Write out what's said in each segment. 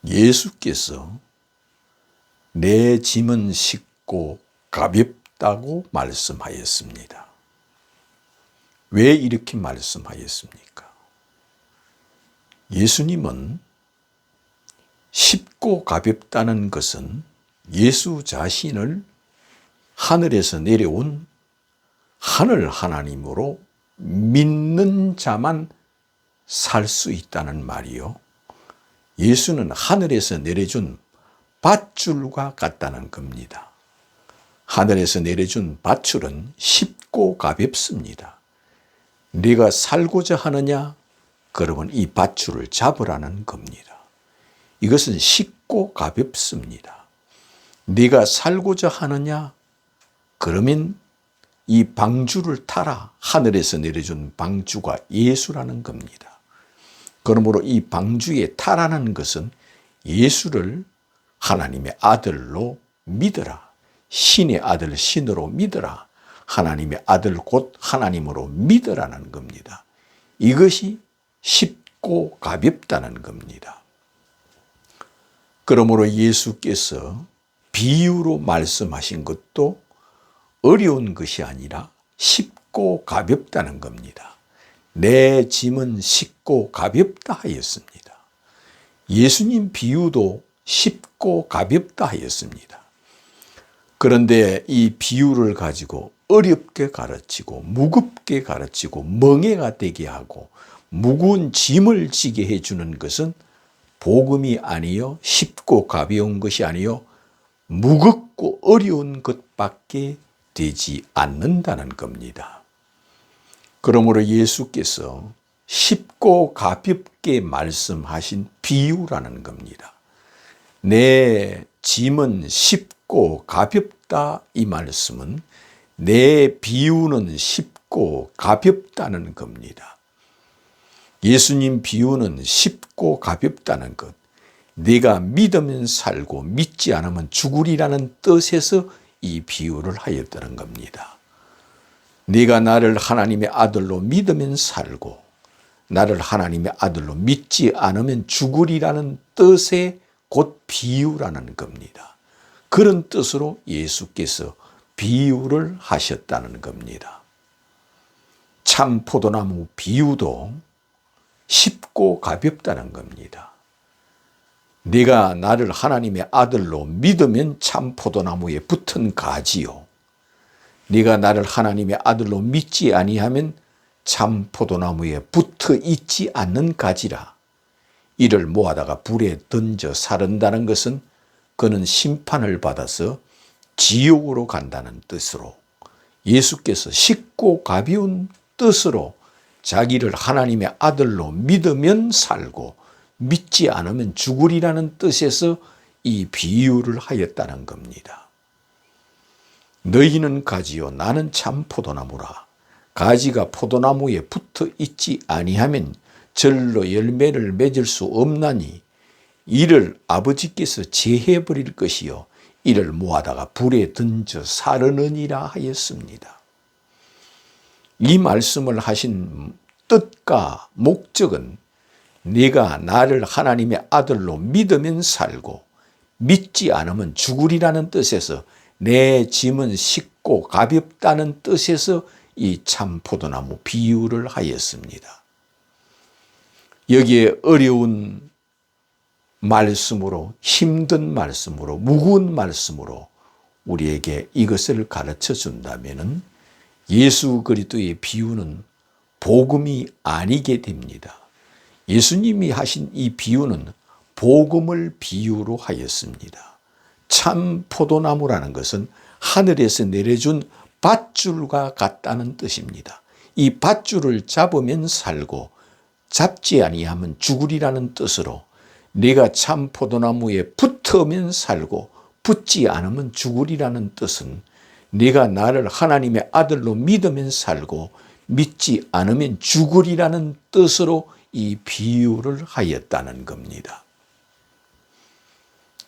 예수께서 내 짐은 쉽고 가볍다고 말씀하였습니다. 왜 이렇게 말씀하였습니까? 예수님은 쉽고 가볍다는 것은 예수 자신을 하늘에서 내려온 하늘 하나님으로 믿는 자만 살 수 있다는 말이요. 예수는 하늘에서 내려준 밧줄과 같다는 겁니다. 하늘에서 내려준 밧줄은 쉽고 가볍습니다. 네가 살고자 하느냐? 그러면 이 밧줄을 잡으라는 겁니다. 이것은 쉽고 가볍습니다. 네가 살고자 하느냐? 그러면 이 방주를 타라. 하늘에서 내려준 방주가 예수라는 겁니다. 그러므로 이 방주에 타라는 것은 예수를 하나님의 아들로 믿어라. 신의 아들 신으로 믿어라. 하나님의 아들 곧 하나님으로 믿으라는 겁니다. 이것이 쉽고 가볍다는 겁니다. 그러므로 예수께서 비유로 말씀하신 것도 어려운 것이 아니라 쉽고 가볍다는 겁니다. 내 짐은 쉽고 가볍다 하였습니다. 예수님 비유도 쉽고 가볍다 하였습니다. 그런데 이 비유를 가지고 어렵게 가르치고 무겁게 가르치고 멍해가 되게 하고 무거운 짐을 지게 해주는 것은 복음이 아니요 쉽고 가벼운 것이 아니요 무겁고 어려운 것밖에 되지 않는다는 겁니다. 그러므로 예수께서 쉽고 가볍게 말씀하신 비유라는 겁니다. 내 짐은 쉽고 가볍다 이 말씀은 내 비유는 쉽고 가볍다는 겁니다. 예수님 비유는 쉽고 가볍다는 것, 네가 믿으면 살고 믿지 않으면 죽으리라는 뜻에서 이 비유를 하였다는 겁니다. 네가 나를 하나님의 아들로 믿으면 살고 나를 하나님의 아들로 믿지 않으면 죽으리라는 뜻의 곧 비유라는 겁니다. 그런 뜻으로 예수께서 비유를 하셨다는 겁니다. 참 포도나무 비유도 쉽고 가볍다는 겁니다. 네가 나를 하나님의 아들로 믿으면 참 포도나무에 붙은 가지요. 네가 나를 하나님의 아들로 믿지 아니하면 참 포도나무에 붙어 있지 않는 가지라. 이를 모아다가 불에 던져 사른다는 것은 그는 심판을 받아서 지옥으로 간다는 뜻으로 예수께서 쉽고 가벼운 뜻으로 자기를 하나님의 아들로 믿으면 살고 믿지 않으면 죽으리라는 뜻에서 이 비유를 하였다는 겁니다. 너희는 가지요 나는 참 포도나무라. 가지가 포도나무에 붙어 있지 아니하면 절로 열매를 맺을 수 없나니 이를 아버지께서 제해 버릴 것이요 이를 모아다가 불에 던져 사르느니라 하였습니다. 이 말씀을 하신 뜻과 목적은 네가 나를 하나님의 아들로 믿으면 살고 믿지 않으면 죽으리라는 뜻에서 내 짐은 쉽고 가볍다는 뜻에서 이 참 포도나무 비유를 하였습니다. 여기에 어려운 말씀으로 힘든 말씀으로 무거운 말씀으로 우리에게 이것을 가르쳐 준다면은 예수 그리스도의 비유는 복음이 아니게 됩니다. 예수님이 하신 이 비유는 복음을 비유로 하였습니다. 참 포도나무라는 것은 하늘에서 내려준 밧줄과 같다는 뜻입니다. 이 밧줄을 잡으면 살고 잡지 아니하면 죽으리라는 뜻으로 네가 참 포도나무에 붙으면 살고 붙지 않으면 죽으리라는 뜻은 네가 나를 하나님의 아들로 믿으면 살고 믿지 않으면 죽으리라는 뜻으로 이 비유를 하였다는 겁니다.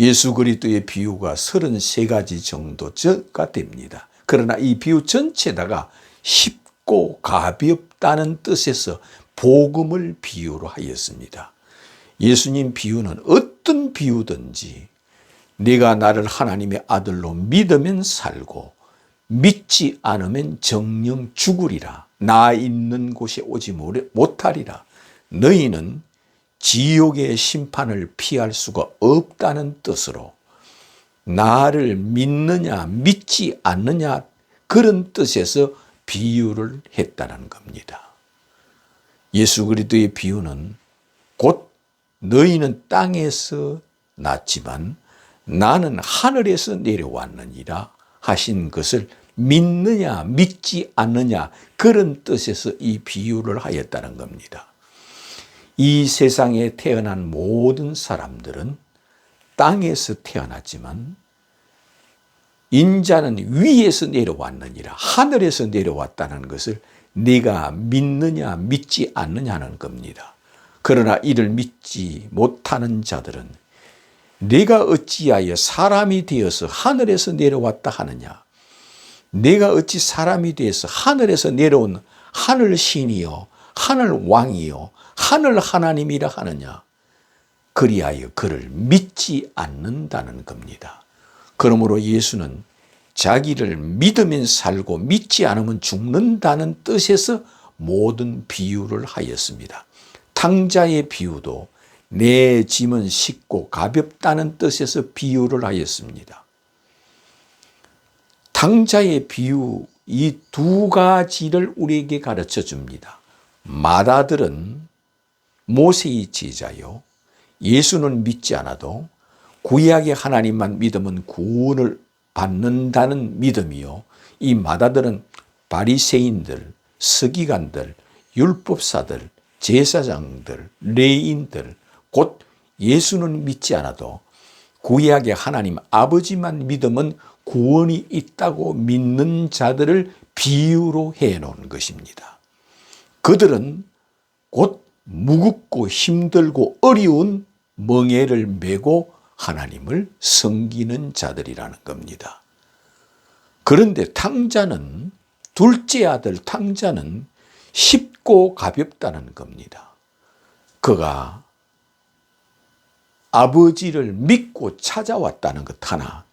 예수 그리스도의 비유가 33가지 정도가 됩니다. 그러나 이 비유 전체다가 쉽고 가볍다는 뜻에서 복음을 비유로 하였습니다. 예수님 비유는 어떤 비유든지 네가 나를 하나님의 아들로 믿으면 살고 믿지 않으면 정령 죽으리라. 나 있는 곳에 오지 못하리라. 너희는 지옥의 심판을 피할 수가 없다는 뜻으로 나를 믿느냐 믿지 않느냐 그런 뜻에서 비유를 했다는 겁니다. 예수 그리스도의 비유는 곧 너희는 땅에서 났지만 나는 하늘에서 내려왔느니라 하신 것을 믿느냐 믿지 않느냐 그런 뜻에서 이 비유를 하였다는 겁니다. 이 세상에 태어난 모든 사람들은 땅에서 태어났지만 인자는 위에서 내려왔느니라 하늘에서 내려왔다는 것을 네가 믿느냐 믿지 않느냐는 겁니다. 그러나 이를 믿지 못하는 자들은 내가 어찌하여 사람이 되어서 하늘에서 내려왔다 하느냐, 내가 어찌 사람이 되어서 하늘에서 내려온 하늘 신이요 하늘 왕이요 하늘 하나님이라 하느냐, 그리하여 그를 믿지 않는다는 겁니다. 그러므로 예수는 자기를 믿으면 살고 믿지 않으면 죽는다는 뜻에서 모든 비유를 하였습니다. 탕자의 비유도 내 짐은 쉽고 가볍다는 뜻에서 비유를 하였습니다. 탕자의 비유 이 두 가지를 우리에게 가르쳐 줍니다. 마다들은 모세의 제자요, 예수는 믿지 않아도 구약의 하나님만 믿으면 구원을 받는다는 믿음이요, 이 마다들은 바리새인들, 서기관들, 율법사들, 제사장들, 레인들, 곧 예수는 믿지 않아도 구약의 하나님 아버지만 믿으면 구원이 있다고 믿는 자들을 비유로 해놓은 것입니다. 그들은 곧 무겁고 힘들고 어려운 멍에를 메고 하나님을 섬기는 자들이라는 겁니다. 그런데 탕자는, 둘째 아들 탕자는 쉽고 가볍다는 겁니다. 그가 아버지를 믿고 찾아왔다는 것 하나,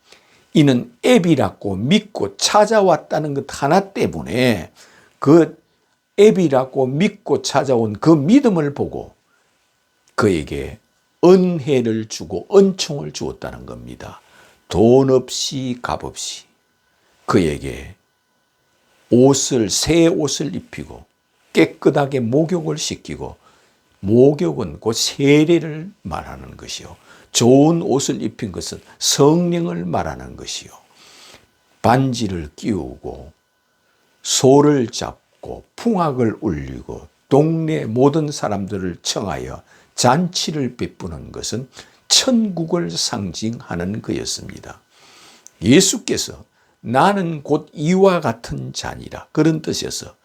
이는 애비라고 믿고 찾아왔다는 것 하나 때문에 그 애비라고 믿고 찾아온 그 믿음을 보고 그에게 은혜를 주고 은총을 주었다는 겁니다. 돈 없이 값 없이 그에게 새 옷을 입히고 깨끗하게 목욕을 시키고, 목욕은 곧 세례를 말하는 것이요, 좋은 옷을 입힌 것은 성령을 말하는 것이요, 반지를 끼우고 소를 잡고 풍악을 울리고 동네 모든 사람들을 청하여 잔치를 베푸는 것은 천국을 상징하는 것이었습니다. 예수께서 나는 곧 이와 같은 자니라 그런 뜻에서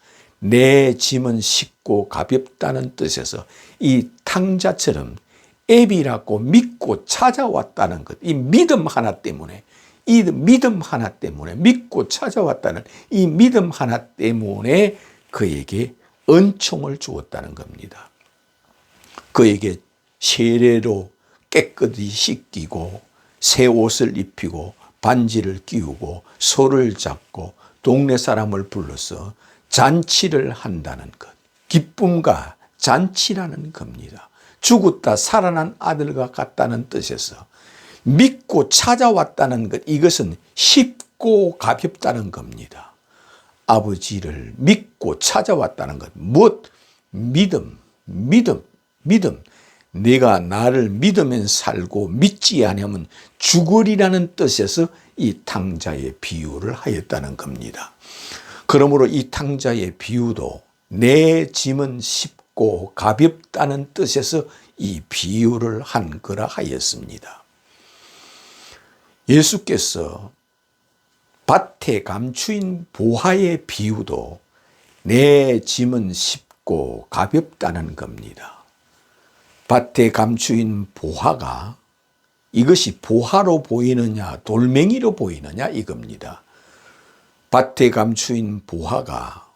내 짐은 쉽고 가볍다는 뜻에서 이 탕자처럼 애비라고 믿고 찾아왔다는 것, 이 믿음 하나 때문에, 이 믿음 하나 때문에 믿고 찾아왔다는 이 믿음 하나 때문에 그에게 은총을 주었다는 겁니다. 그에게 세례로 깨끗이 씻기고 새 옷을 입히고 반지를 끼우고 소를 잡고 동네 사람을 불러서 잔치를 한다는 것, 기쁨과 잔치라는 겁니다. 죽었다 살아난 아들과 같다는 뜻에서 믿고 찾아왔다는 것, 이것은 쉽고 가볍다는 겁니다. 아버지를 믿고 찾아왔다는 것, 무엇? 믿음. 내가 나를 믿으면 살고 믿지 아니하면 죽으리라는 뜻에서 이 탕자의 비유를 하였다는 겁니다. 그러므로 이 탕자의 비유도 내 짐은 쉽고 가볍다는 뜻에서 이 비유를 한 거라 하였습니다. 예수께서 밭에 감추인 보화의 비유도 내 짐은 쉽고 가볍다는 겁니다. 밭에 감추인 보화가 이것이 보화로 보이느냐 돌멩이로 보이느냐 이겁니다. 밭에 감추인 보화가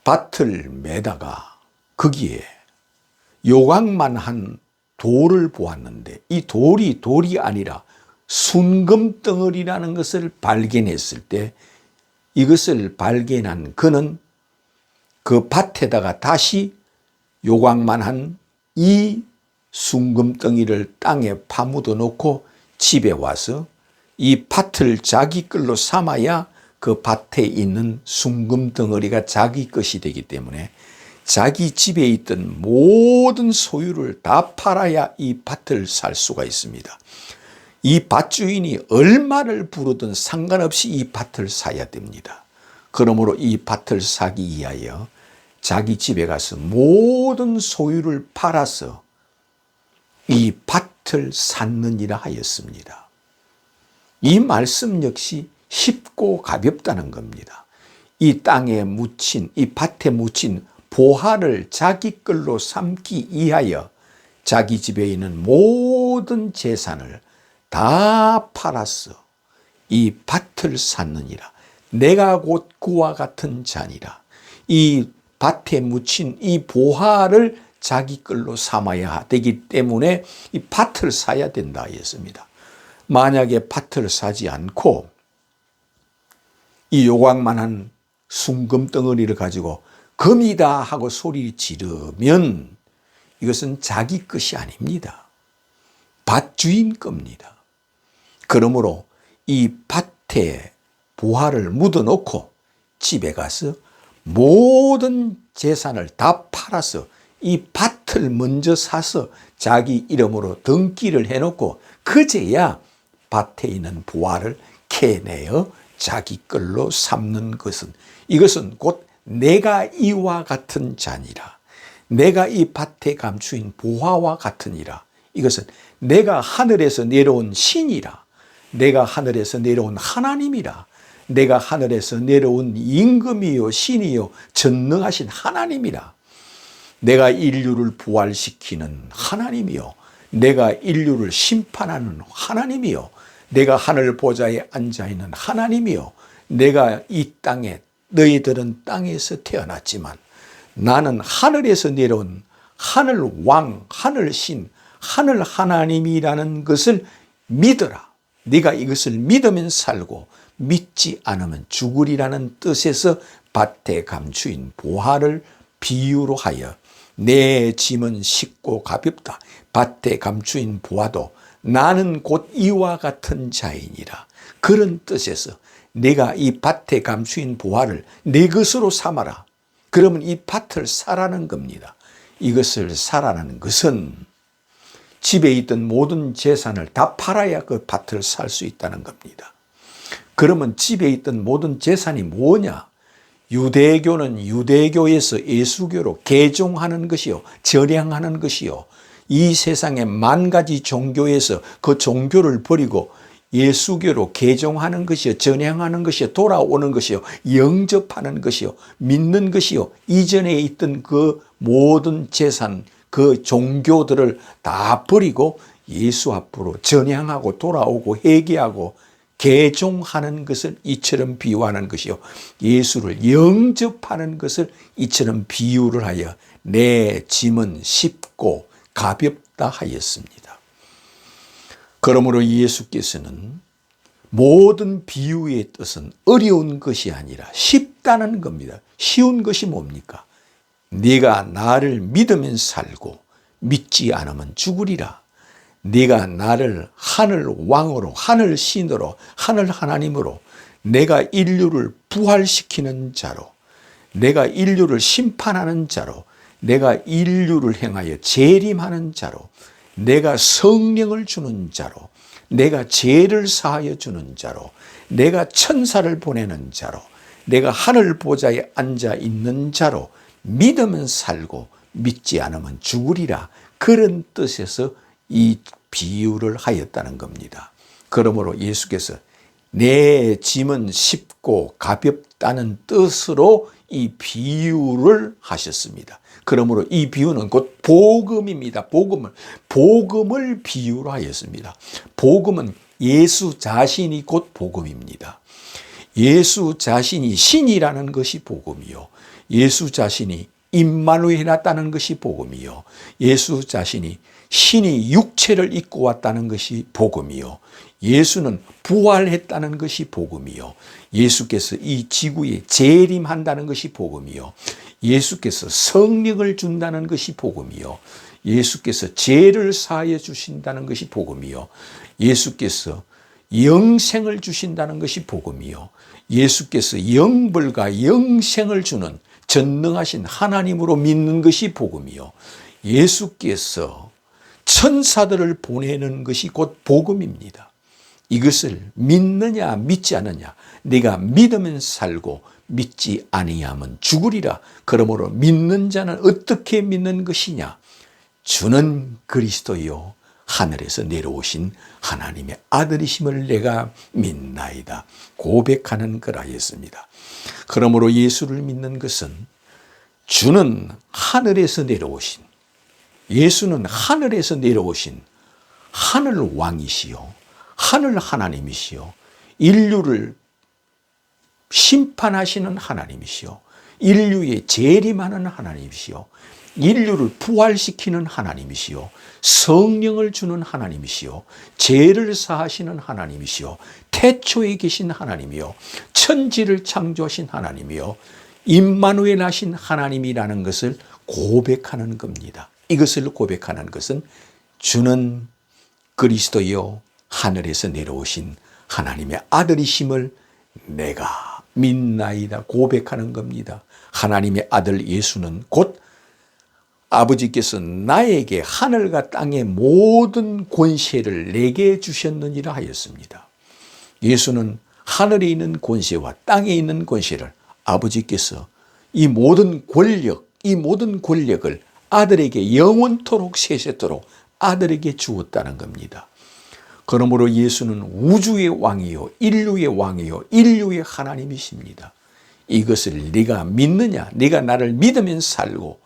밭을 매다가 거기에 요강만 한 돌을 보았는데 이 돌이 아니라 순금덩어리라는 것을 발견했을 때 이것을 발견한 그는 그 밭에다가 다시 요광만한 이 순금덩이를 땅에 파묻어 놓고 집에 와서 이 밭을 자기 걸로 삼아야 그 밭에 있는 순금덩어리가 자기 것이 되기 때문에 자기 집에 있던 모든 소유를 다 팔아야 이 밭을 살 수가 있습니다. 이 밭주인이 얼마를 부르든 상관없이 이 밭을 사야 됩니다. 그러므로 이 밭을 사기 위하여 자기 집에 가서 모든 소유를 팔아서 이 밭을 샀느니라 하였습니다. 이 말씀 역시 쉽고 가볍다는 겁니다. 이 땅에 묻힌, 이 밭에 묻힌 보화를 자기 걸로 삼기 위하여 자기 집에 있는 모든 재산을 다 팔았어. 이 밭을 샀느니라. 내가 곧 그와 같은 자니라. 이 밭에 묻힌 이 보화를 자기 걸로 삼아야 되기 때문에 이 밭을 사야 된다 했습니다. 만약에 밭을 사지 않고 이 요광만한 순금덩어리를 가지고 금이다 하고 소리 지르면 이것은 자기 것이 아닙니다. 밭주인 겁니다. 그러므로 이 밭에 보화를 묻어놓고 집에 가서 모든 재산을 다 팔아서 이 밭을 먼저 사서 자기 이름으로 등기를 해놓고 그제야 밭에 있는 보화를 캐내어 자기 걸로 삼는 것은 이것은 곧 내가 이와 같은 자니라. 내가 이 밭에 감추인 보화와 같으니라. 이것은 내가 하늘에서 내려온 신이라. 내가 하늘에서 내려온 하나님이라. 내가 하늘에서 내려온 임금이요 신이요 전능하신 하나님이라. 내가 인류를 부활시키는 하나님이요 내가 인류를 심판하는 하나님이요 내가 하늘 보좌에 앉아있는 하나님이요 내가 이 땅에 너희들은 땅에서 태어났지만 나는 하늘에서 내려온 하늘 왕, 하늘 신, 하늘 하나님이라는 것을 믿어라. 네가 이것을 믿으면 살고 믿지 않으면 죽으리라는 뜻에서 밭에 감추인 보화를 비유로 하여 내 짐은 쉽고 가볍다. 밭에 감추인 보화도 나는 곧 이와 같은 자이니라. 그런 뜻에서 내가 이 밭에 감추인 보화를 내 것으로 삼아라. 그러면 이 밭을 사라는 겁니다. 이것을 사라는 것은 집에 있던 모든 재산을 다 팔아야 그 밭을 살 수 있다는 겁니다. 그러면 집에 있던 모든 재산이 뭐냐? 유대교는 유대교에서 예수교로 개종하는 것이요, 전향하는 것이요, 이 세상의 만 가지 종교에서 그 종교를 버리고 예수교로 개종하는 것이요, 전향하는 것이요, 돌아오는 것이요, 영접하는 것이요, 믿는 것이요, 이전에 있던 그 모든 재산, 그 종교들을 다 버리고 예수 앞으로 전향하고 돌아오고 회개하고 개종하는 것을 이처럼 비유하는 것이요, 예수를 영접하는 것을 이처럼 비유를 하여 내 짐은 쉽고 가볍다 하였습니다. 그러므로 예수께서는 모든 비유의 뜻은 어려운 것이 아니라 쉽다는 겁니다. 쉬운 것이 뭡니까? 네가 나를 믿으면 살고 믿지 않으면 죽으리라. 네가 나를 하늘 왕으로, 하늘 신으로, 하늘 하나님으로, 내가 인류를 부활시키는 자로, 내가 인류를 심판하는 자로, 내가 인류를 향하여 재림하는 자로, 내가 성령을 주는 자로, 내가 죄를 사하여 주는 자로, 내가 천사를 보내는 자로, 내가 하늘 보좌에 앉아 있는 자로 믿으면 살고 믿지 않으면 죽으리라. 그런 뜻에서 이 비유를 하였다는 겁니다. 그러므로 예수께서 내 짐은 쉽고 가볍다는 뜻으로 이 비유를 하셨습니다. 그러므로 이 비유는 곧 복음입니다. 복음을 비유로 하였습니다. 복음은 예수 자신이 곧 복음입니다. 예수 자신이 신이라는 것이 복음이요, 예수 자신이 임마누엘 왔다는 것이 복음이요. 예수 자신이 신이 육체를 입고 왔다는 것이 복음이요. 예수는 부활했다는 것이 복음이요. 예수께서 이 지구에 재림한다는 것이 복음이요. 예수께서 성령을 준다는 것이 복음이요. 예수께서 죄를 사하여 주신다는 것이 복음이요. 예수께서 영생을 주신다는 것이 복음이요. 예수께서 영벌과 영생을 주는 전능하신 하나님으로 믿는 것이 복음이요. 예수께서 천사들을 보내는 것이 곧 복음입니다. 이것을 믿느냐 믿지 않느냐, 내가 믿으면 살고 믿지 아니하면 죽으리라. 그러므로 믿는 자는 어떻게 믿는 것이냐? 주는 그리스도요 하늘에서 내려오신 하나님의 아들이심을 내가 믿나이다 고백하는 거라였습니다. 그러므로 예수를 믿는 것은 주는 하늘에서 내려오신, 예수는 하늘에서 내려오신 하늘 왕이시요 하늘 하나님이시요 인류를 심판하시는 하나님이시요 인류에 재림하는 하나님이시요 인류를 부활시키는 하나님이시요 성령을 주는 하나님이시요 죄를 사하시는 하나님이시요 태초에 계신 하나님이요 천지를 창조하신 하나님이요 임마누엘 하신 하나님이라는 것을 고백하는 겁니다. 이것을 고백하는 것은 주는 그리스도요 하늘에서 내려오신 하나님의 아들이심을 내가 믿나이다 고백하는 겁니다. 하나님의 아들 예수는 곧 아버지께서 나에게 하늘과 땅의 모든 권세를 내게 주셨느니라 하였습니다. 예수는 하늘에 있는 권세와 땅에 있는 권세를 아버지께서 이 모든 권력, 이 모든 권력을 아들에게 영원토록 세세토록 아들에게 주었다는 겁니다. 그러므로 예수는 우주의 왕이요 인류의 왕이요 인류의 하나님이십니다. 이것을 네가 믿느냐? 네가 나를 믿으면 살고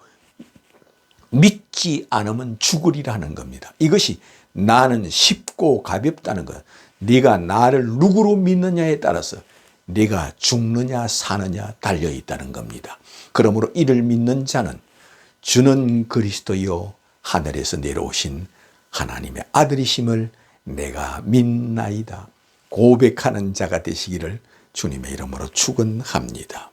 믿지 않으면 죽으리라는 겁니다. 이것이 나는 쉽고 가볍다는 것. 네가 나를 누구로 믿느냐에 따라서 네가 죽느냐 사느냐 달려있다는 겁니다. 그러므로 이를 믿는 자는 주는 그리스도요 하늘에서 내려오신 하나님의 아들이심을 내가 믿나이다 고백하는 자가 되시기를 주님의 이름으로 축원합니다.